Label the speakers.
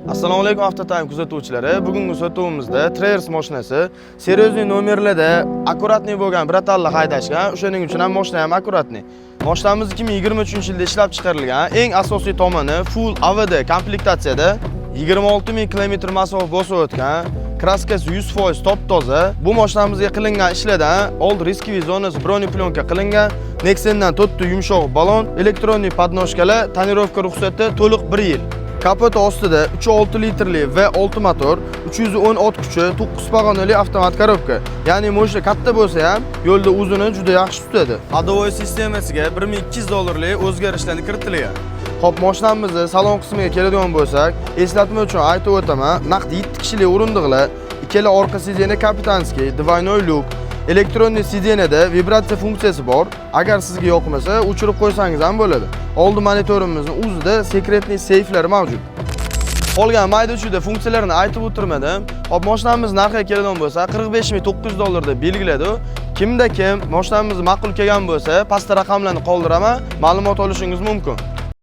Speaker 1: Assalomu alaykum Avtotime kuzatuvchilari. Bugungi sotuvimizda Traverse mashinasi seriyozli nomerlarda akkuratniy bo'lgan bratalli haydashgan. O'shaning uchun ham mashina ham akkuratniy. Mashinamiz 2023-yilda ishlab chiqarilgan. Eng asosiy tomoni full AVD komplektatsiyada 26000 km masofa bosib o'tgan. Kraskasi 100% top-toza. Bu mashinamizga qilingan ishlardan old riskiy zonasi broneplyonka qilingan. Nexendan 4 yumshoq balon, elektronniy podnoshkalar, tonirovka ruxsati to'liq 1 yil. Kapot ostida 3.6 litrli V6 motor, 310 ot kuchi, 9 pog'onali avtomat korobka. Ya'ni mashina katta bo'lsa ham yo'lda o'zini juda yaxshi tutadi. Ходовой sistemasiga $1200 o'zgarishlarni kiritilgan. Xo'p, mashinamizning salon qismiga keladigan bo'lsak, eslatma uchun aytib o'taman, naqd 7 kishilik o'rindiqlar, ikkala orqa sideniya kapitanskiy, двойной lyuk, elektronniy sideniyada vibratsiya funksiyasi bor. Agar sizga yoqmasa, o'chirib qo'ysangiz ham bo'ladi. Oldi monitorimizning o'zida sekretniy seyflar mavjud. Qolgan mayda-chuyda funksiyalarni aytib o'tirmadim. Hop, mashinamiz narxiga keladigan bo'lsa, $45900 deb belgiladi. Kimda kim mashinamiz ma'qul kelgan bo'lsa, pastda raqamlarni qoldiraman, ma'lumot olishingiz mumkin.